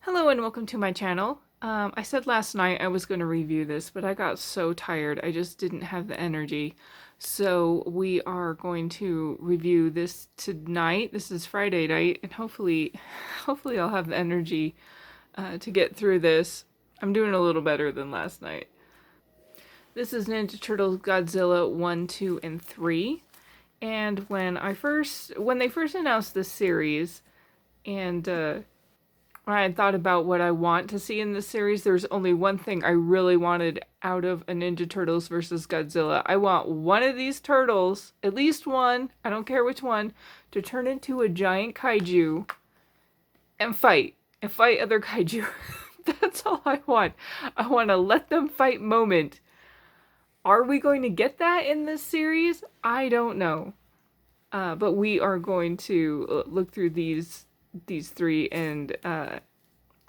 Hello and welcome to my channel. I said last night I was going to review this, but I got so tired I just didn't have the energy. So we are going to review this tonight. This is Friday night, and hopefully I'll have the energy to get through this. I'm doing a little better than last night. This is Ninja Turtles Godzilla 1, 2, and 3. And when they first announced this series, and when I had thought about what I want to see in this series, there's only one thing I really wanted out of a Ninja Turtles versus Godzilla. I want one of these turtles, at least one, I don't care which one, to turn into a giant kaiju and fight other kaiju. That's all I want. I want a let them fight moment. Are we going to get that in this series? I don't know. But we are going to look through these three and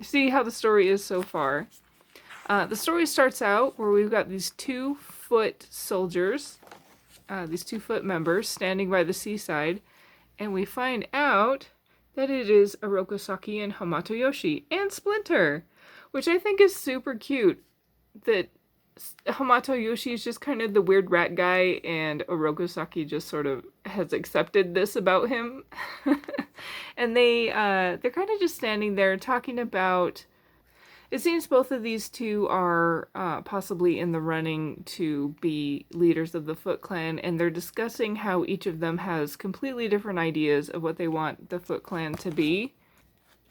see how the story is so far. The story starts out where we've got these 2-foot soldiers, these 2-foot members standing by the seaside, and we find out that it is Orokusaki and Hamato Yoshi and Splinter, which I think is super cute. That Hamato Yoshi is just kind of the weird rat guy, and Orokusaki just sort of has accepted this about him. And they're kind of just standing there talking about. It seems both of these two are possibly in the running to be leaders of the Foot Clan, and they're discussing how each of them has completely different ideas of what they want the Foot Clan to be.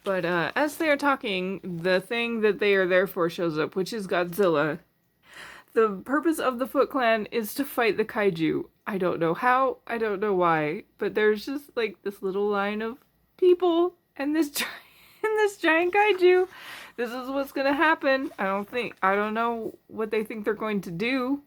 But as they are talking, the thing that they are there for shows up, which is Godzilla. The purpose of the Foot Clan is to fight the kaiju. I don't know how, I don't know why, but there's just like this little line of people and this giant kaiju. This is what's gonna happen. I don't know what they think they're going to do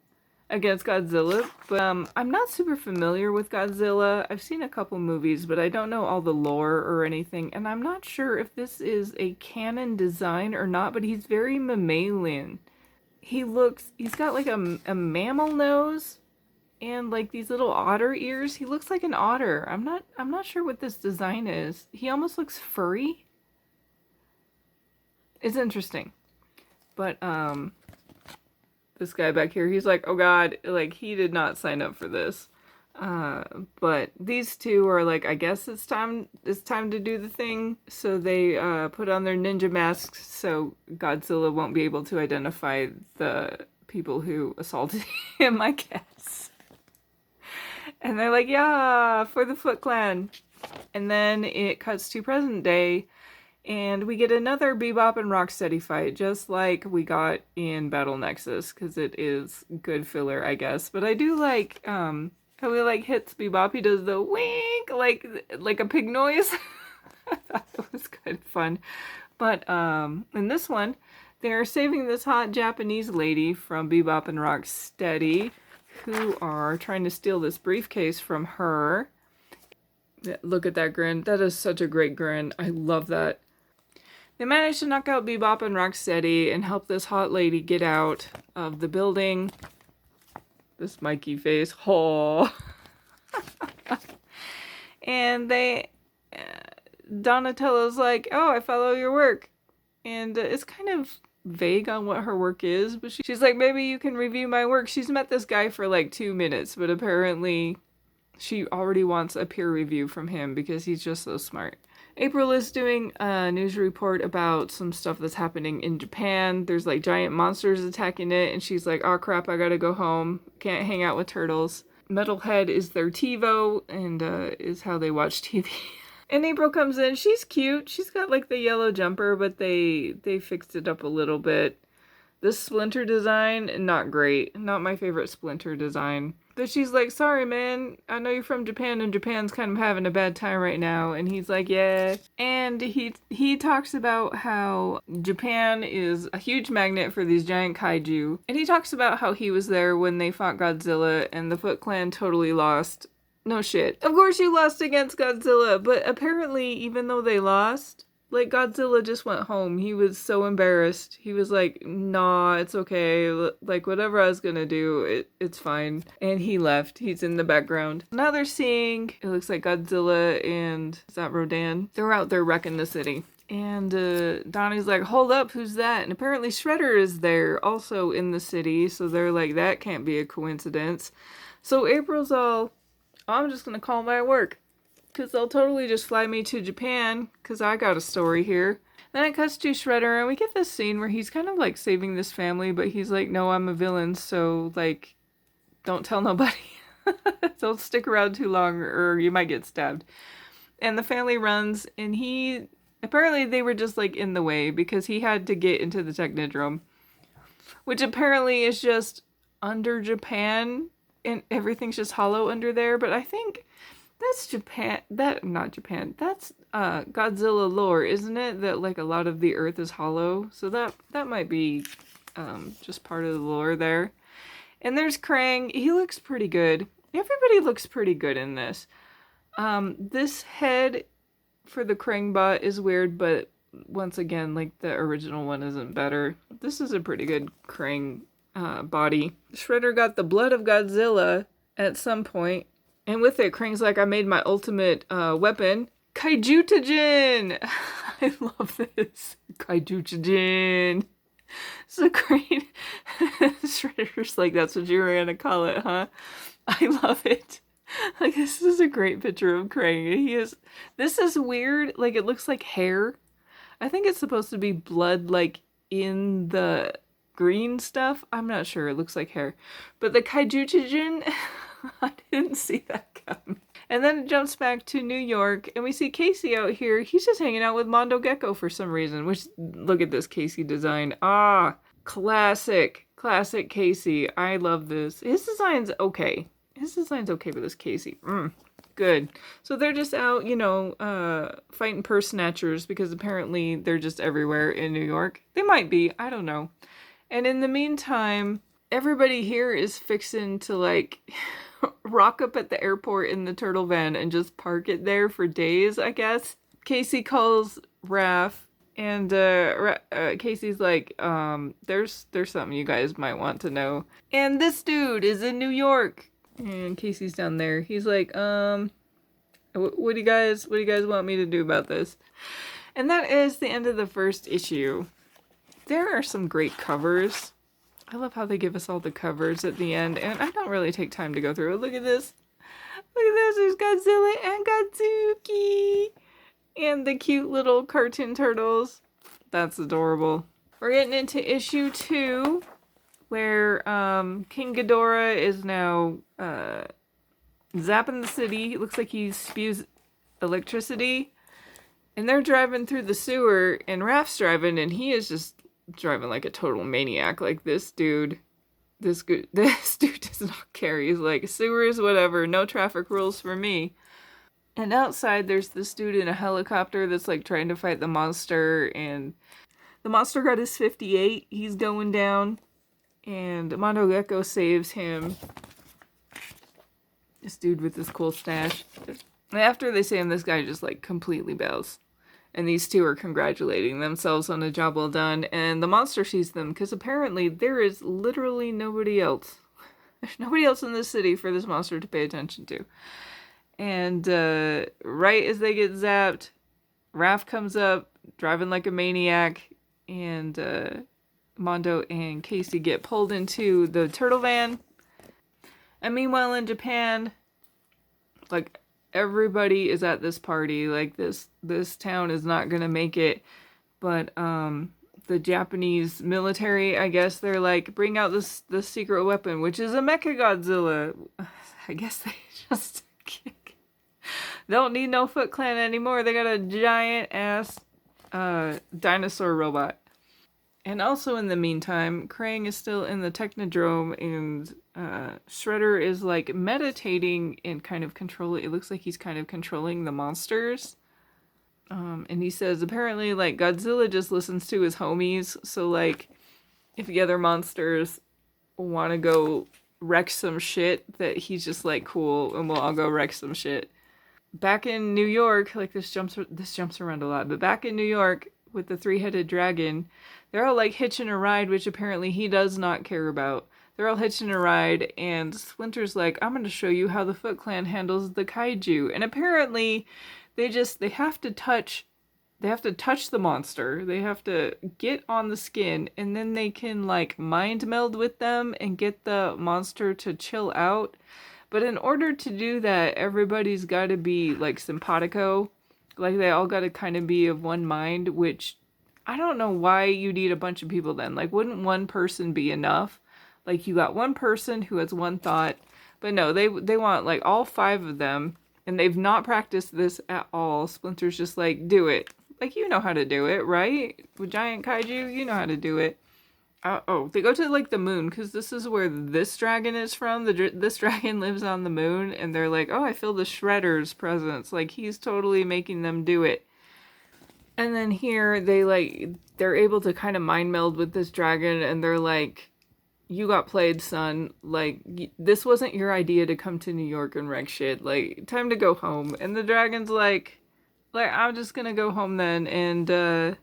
against Godzilla, but I'm not super familiar with Godzilla. I've seen a couple movies, but I don't know all the lore or anything, and I'm not sure if this is a canon design or not, but he's very mammalian. He's got like a mammal nose and like these little otter ears. He looks like an otter. I'm not sure what this design is. He almost looks furry. It's interesting. But this guy back here, he's like, oh god, like he did not sign up for this. But these two are like, I guess it's time to do the thing. So they put on their ninja masks so Godzilla won't be able to identify the people who assaulted him, I guess. And they're like, yeah, for the Foot Clan. And then it cuts to present day, and we get another Bebop and Rocksteady fight, just like we got in Battle Nexus, because it is good filler, I guess. But I do like, how he like hits Bebop, he does the wink, like a pig noise. I thought it was kind of fun. But in this one, they're saving this hot Japanese lady from Bebop and Rocksteady, who are trying to steal this briefcase from her. Look at that grin. That is such a great grin. I love that. They manage to knock out Bebop and Rocksteady and help this hot lady get out of the building. This Mikey face. Oh. And Donatello's like, oh, I follow your work. And it's kind of vague on what her work is, but she's like, maybe you can review my work. She's met this guy for like 2 minutes, but apparently she already wants a peer review from him because he's just so smart. April is doing a news report about some stuff that's happening in Japan. There's like giant monsters attacking it, and she's like, oh crap, I gotta go home. Can't hang out with turtles. Metalhead is their TiVo, and is how they watch TV. And April comes in. She's cute. She's got like the yellow jumper, but they fixed it up a little bit. This Splinter design, not great. Not my favorite Splinter design. But she's like, sorry, man. I know you're from Japan, and Japan's kind of having a bad time right now. And he's like, yeah. And he talks about how Japan is a huge magnet for these giant kaiju. And he talks about how he was there when they fought Godzilla, and the Foot Clan totally lost. No shit. Of course you lost against Godzilla, but apparently even though they lost, like Godzilla just went home. He was so embarrassed. He was like, nah, it's okay. Like whatever I was gonna do, it's fine. And he left. He's in the background. Now they're seeing, it looks like Godzilla and, is that Rodan? They're out there wrecking the city. And Donnie's like, hold up, who's that? And apparently Shredder is there also in the city. So they're like, that can't be a coincidence. So April's all, I'm just going to call my work. Because they'll totally just fly me to Japan. Because I got a story here. Then it cuts to Shredder. And we get this scene where he's kind of like saving this family. But he's like, no, I'm a villain. So like, don't tell nobody. Don't stick around too long or you might get stabbed. And the family runs, and apparently they were just like in the way because he had to get into the Technodrome, which apparently is just under Japan, and everything's just hollow under there. But I think that's Japan. Not Japan. That's Godzilla lore, isn't it? That like a lot of the Earth is hollow. So that might be just part of the lore there. And there's Krang. He looks pretty good. Everybody looks pretty good in this. This head for the Krang bot is weird, but once again, like the original one isn't better. This is a pretty good Krang body. Shredder got the blood of Godzilla at some point, and with it, Krang's like, I made my ultimate weapon, kaiju. I love this. Kaiju. So great. Shredder's like, that's what you were gonna call it, huh? I love it. Like, this is a great picture of Krang. This is weird. Like, it looks like hair. I think it's supposed to be blood, like, in the green stuff. I'm not sure. It looks like hair. But the kaiju, I didn't see that coming. And then it jumps back to New York, and we see Casey out here. He's just hanging out with Mondo Gecko for some reason, which, look at this Casey design. Ah, classic. Classic Casey. I love this. His design's okay. With this Casey. Good. So they're just out, fighting purse snatchers because apparently they're just everywhere in New York. They might be. I don't know. And in the meantime, everybody here is fixing to, like, rock up at the airport in the turtle van and just park it there for days, I guess. Casey calls Raph, and Casey's like, there's something you guys might want to know. And this dude is in New York. And Casey's down there. He's like, what do you guys want me to do about this? And that is the end of the first issue. There are some great covers. I love how they give us all the covers at the end, and I don't really take time to go through it. Look at this. Look at this. There's Godzilla and Godzuki. And the cute little cartoon turtles. That's adorable. We're getting into issue 2. Where King Ghidorah is now zapping the city. It looks like he spews electricity. And they're driving through the sewer, and Raph's driving, and he is just driving like a total maniac. Like, this dude does not care. He's like, sewers, whatever, no traffic rules for me. And outside, there's this dude in a helicopter that's like trying to fight the monster, and the monster got his 58. He's going down. And Mondo Gecko saves him. This dude with this cool stash. And after they save him, this guy just like completely bails. And these two are congratulating themselves on a job well done. And the monster sees them because apparently there is literally nobody else. There's nobody else in this city for this monster to pay attention to. And right as they get zapped, Raph comes up driving like a maniac. And Mondo and Casey get pulled into the turtle van. And meanwhile in Japan, like, everybody is at this party. Like, this town is not gonna make it. But the Japanese military, I guess, they're like, bring out this secret weapon, which is a Mechagodzilla. I guess they just don't need no Foot Clan anymore. They got a giant ass dinosaur robot. And also in the meantime, Krang is still in the Technodrome, and Shredder is like meditating and kind of controlling. It looks like he's kind of controlling the monsters. And he says apparently like Godzilla just listens to his homies. So like if the other monsters want to go wreck some shit, that he's just like, cool, and we'll all go wreck some shit. Back in New York, like this jumps around a lot, but back in New York with the 3-headed dragon, they're all like hitching a ride, which apparently he does not care about. They're all hitching a ride, and Splinter's like, I'm going to show you how the Foot Clan handles the kaiju. And apparently they have to touch they have to touch the monster. They have to get on the skin, and then they can like mind meld with them and get the monster to chill out. But in order to do that, everybody's got to be like simpatico. Like they all got to kind of be of one mind, which I don't know why you need a bunch of people then. Like, wouldn't one person be enough? Like, you got one person who has one thought, but no, they want like all five of them, and they've not practiced this at all. Splinter's just like, do it. Like, you know how to do it, right? With giant kaiju, you know how to do it. Oh, they go to like the moon because this is where this dragon is from. This dragon lives on the moon, and they're like, oh, I feel the Shredder's presence. Like, he's totally making them do it. And then here they're able to kind of mind meld with this dragon, and they're like, you got played, son. Like, this wasn't your idea to come to New York and wreck shit. Like, time to go home. And the dragon's like I'm just gonna go home then. And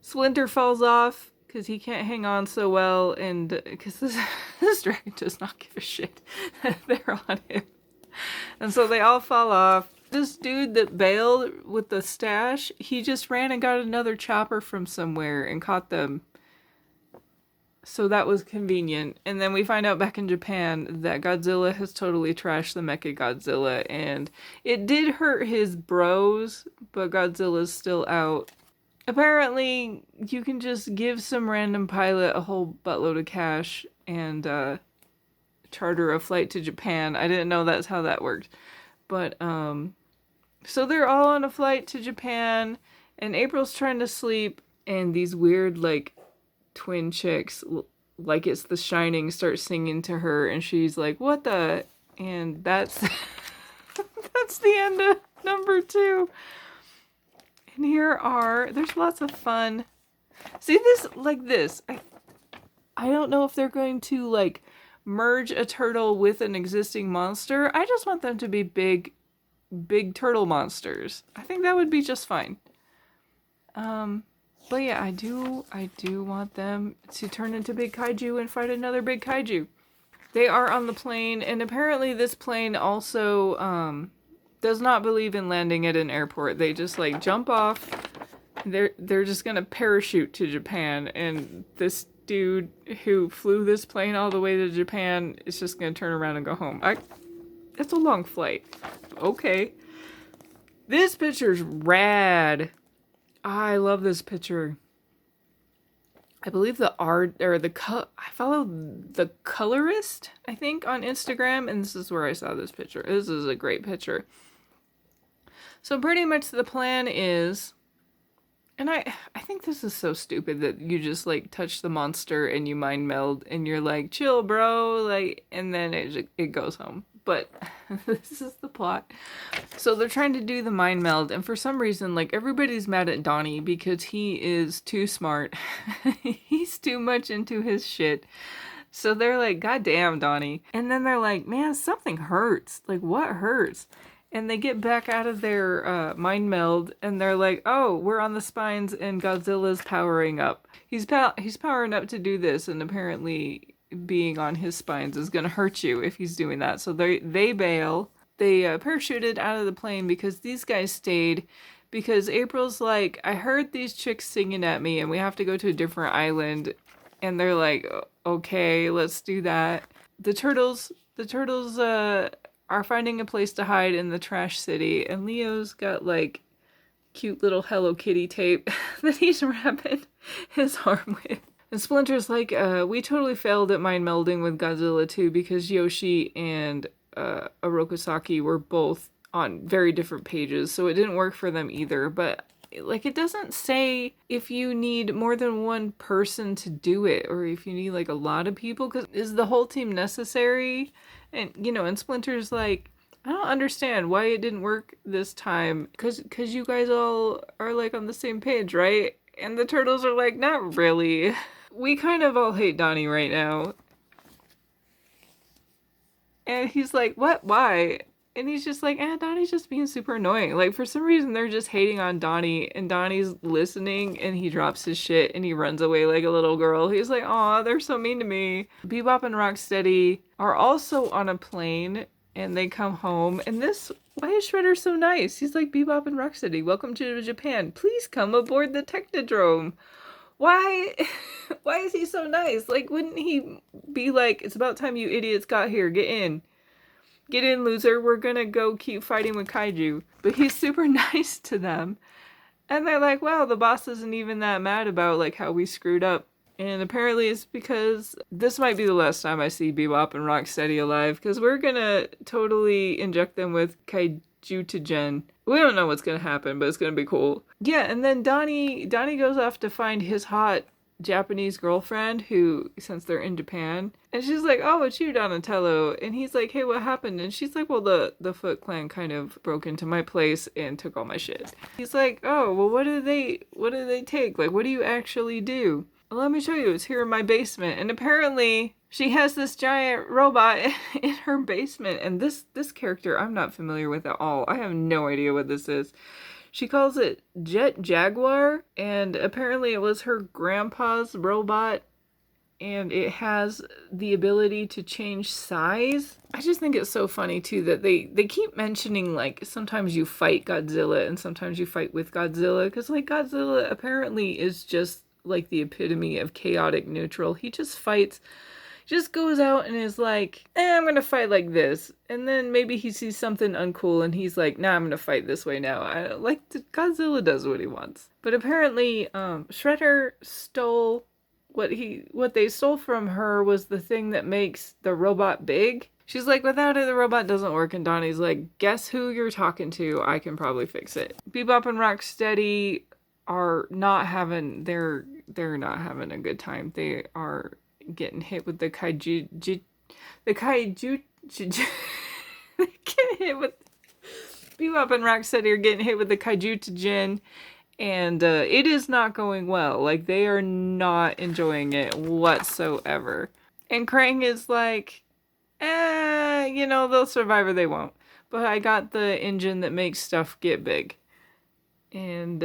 Splinter falls off because he can't hang on so well, and because this dragon does not give a shit that they're on him. And so they all fall off. This dude that bailed with the stash, he just ran and got another chopper from somewhere and caught them. So that was convenient. And then we find out back in Japan that Godzilla has totally trashed the Mecha Godzilla, and it did hurt his bros, but Godzilla's still out. Apparently, you can just give some random pilot a whole buttload of cash and charter a flight to Japan. I didn't know that's how that worked. But, so they're all on a flight to Japan, and April's trying to sleep, and these weird, like, twin chicks, like it's The Shining, start singing to her, and she's like, what the? And that's, that's the end of number 2. And there's lots of fun. See, this, I don't know if they're going to, like, merge a turtle with an existing monster. I just want them to be big turtle monsters. I think that would be just fine. But yeah, I do want them to turn into big kaiju and fight another big kaiju. They are on the plane, and apparently this plane also, does not believe in landing at an airport. They just like jump off. They're just gonna parachute to Japan, and this dude who flew this plane all the way to Japan is just gonna turn around and go home. It's a long flight. Okay. This picture's rad. I love this picture. I believe the art, or I follow the colorist, I think, on Instagram, and this is where I saw this picture. This is a great picture. So pretty much the plan is, and I think this is so stupid that you just like touch the monster and you mind meld and you're like, chill bro, like, and then it goes home. But this is the plot. So they're trying to do the mind meld, and for some reason, like, everybody's mad at Donnie because he is too smart. He's too much into his shit. So they're like, God damn, Donnie. And then they're like, man, something hurts. Like, what hurts? And they get back out of their mind meld, and they're like, oh, we're on the spines, and Godzilla's powering up. He's powering up to do this, and apparently being on his spines is going to hurt you if he's doing that. So they bail. They parachuted out of the plane because these guys stayed, because April's like, I heard these chicks singing at me, and we have to go to a different island. And they're like, okay, let's do that. The turtles are finding a place to hide in the trash city, and Leo's got like cute little Hello Kitty tape that he's wrapping his arm with. And Splinter's like, we totally failed at mind melding with Godzilla too, because Yoshi and Orokosaki were both on very different pages, so it didn't work for them either. But like, it doesn't say if you need more than one person to do it, or if you need like a lot of people, because is the whole team necessary? And, you know, and Splinter's like, I don't understand why it didn't work this time. Cause you guys all are like on the same page, right? And the turtles are like, not really. We kind of all hate Donnie right now. And he's like, what? Why? And he's just like, Donnie's just being super annoying. Like, for some reason, they're just hating on Donnie, and Donnie's listening, and he drops his shit, and he runs away like a little girl. He's like, aw, they're so mean to me. Bebop and Rocksteady are also on a plane, and they come home, and this Why is Shredder so nice? He's like, Bebop and Rocksteady, welcome to Japan. Please come aboard the Technodrome. Why? Why is he so nice? Like, wouldn't he be like, it's about time you idiots got here. Get in. Get in, loser. We're gonna go keep fighting with kaiju. But he's super nice to them. And they're like, wow, the boss isn't even that mad about like how we screwed up. And apparently it's because this might be the last time I see Bebop and Rocksteady alive, because we're gonna totally inject them with kaiju. We don't know what's gonna happen, but it's gonna be cool. Yeah, and then Donnie goes off to find his hot Japanese girlfriend who, since they're in Japan, and she's like, oh, it's you, Donatello. And he's like, hey, what happened? And she's like, well, the Foot Clan kind of broke into my place and took all my shit. He's like, oh, well, what did they take? Like, what do you actually do? Well, let me show you. It's here in my basement. And apparently she has this giant robot in her basement. And this character I'm not familiar with at all. I have no idea what this is. She calls it Jet Jaguar, and apparently it was her grandpa's robot, and it has the ability to change size. I just think it's so funny, too, that they keep mentioning, like, sometimes you fight Godzilla and sometimes you fight with Godzilla, because, like, Godzilla apparently is just, like, the epitome of chaotic neutral. He just fights... just goes out and is like, I'm gonna fight like this. And then maybe he sees something uncool and he's like, nah, I'm gonna fight this way now. Godzilla does what he wants. But apparently, Shredder stole what they stole from her was the thing that makes the robot big. She's like, without it, the robot doesn't work. And Donnie's like, guess who you're talking to? I can probably fix it. Bebop and Rocksteady are not having, they're not having a good time. They are getting hit with the kaiju. They get hit with Bebop and Rocksteady are getting hit with the kaiju, and it is not going well. Like, they are not enjoying it whatsoever. And Krang is like, they'll survive or they won't. But I got the engine that makes stuff get big. And,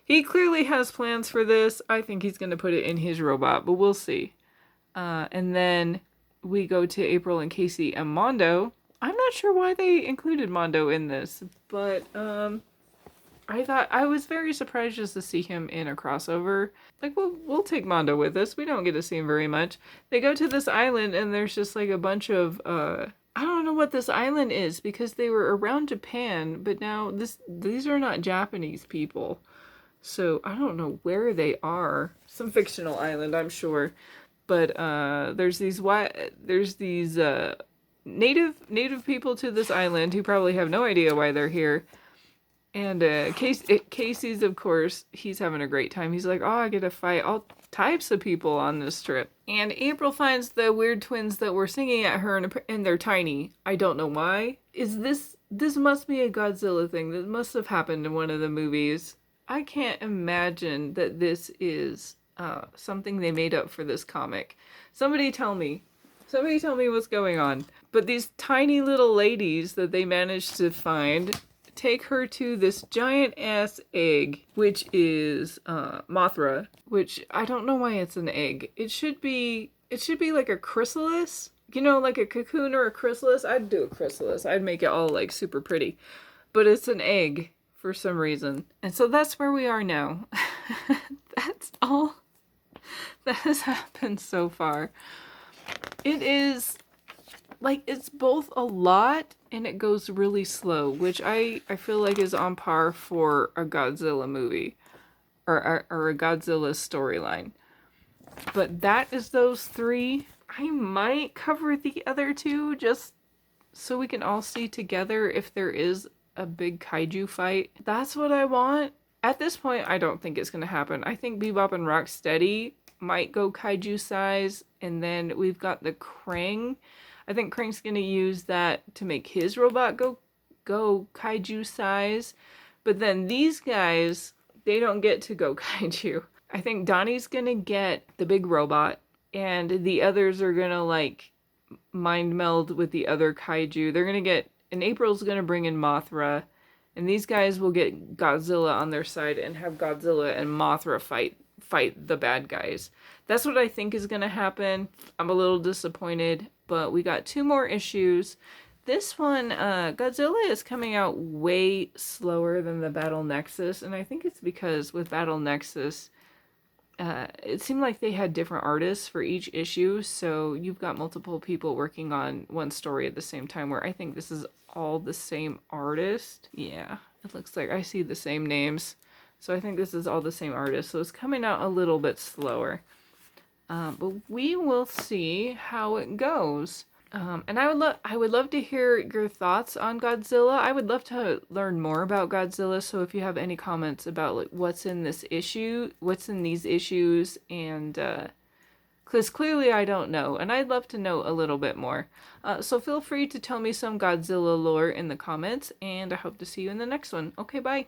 he clearly has plans for this. I think he's going to put it in his robot, but we'll see. And then we go to April and Casey and Mondo. I'm not sure why they included Mondo in this, but I was very surprised just to see him in a crossover. Like, we'll take Mondo with us. We don't get to see him very much. They go to this island and there's just like a bunch of I don't know what this island is because they were around Japan, but now these are not Japanese people. So I don't know where they are. Some fictional island, I'm sure. But there's these native people to this island who probably have no idea why they're here. And Casey's, of course, he's having a great time. He's like, oh, I get to fight all types of people on this trip. And April finds the weird twins that were singing at her, and they're tiny. I don't know why. This must be a Godzilla thing. That must have happened in one of the movies. I can't imagine that this is something they made up for this comic. Somebody tell me what's going on. But these tiny little ladies that they managed to find take her to this giant ass egg, which is Mothra, which I don't know why it's an egg. It should be like a chrysalis. Like a cocoon or a chrysalis. I'd do a chrysalis. I'd make it all like super pretty. But it's an egg for some reason. And so that's where we are now. That's all that has happened so far. It is like, it's both a lot and it goes really slow, which I feel like is on par for a Godzilla movie or a Godzilla storyline. But that is those three. I might cover the other two just so we can all see together if there is a big kaiju fight. That's what I want. At this point, I don't think it's going to happen. I think Bebop and Rocksteady might go kaiju size, and then we've got the Krang. I think Krang's going to use that to make his robot go kaiju size. But then these guys, they don't get to go kaiju. I think Donnie's going to get the big robot, and the others are going to like mind meld with the other kaiju. They're going to get, and April's going to bring in Mothra, and these guys will get Godzilla on their side and have Godzilla and Mothra fight the bad guys. That's what I think is going to happen. I'm a little disappointed, but we got 2 more issues. This one, Godzilla is coming out way slower than the Battle Nexus, and I think it's because with Battle Nexus, it seemed like they had different artists for each issue, so you've got multiple people working on one story at the same time, where I think this is all the same artist. Yeah, it looks like I see the same names. So I think this is all the same artist, so it's coming out a little bit slower. But we will see how it goes. And I would love to hear your thoughts on Godzilla. I would love to learn more about Godzilla. So if you have any comments about like what's in this issue, what's in these issues, and because clearly I don't know, and I'd love to know a little bit more. So feel free to tell me some Godzilla lore in the comments, and I hope to see you in the next one. Okay, bye.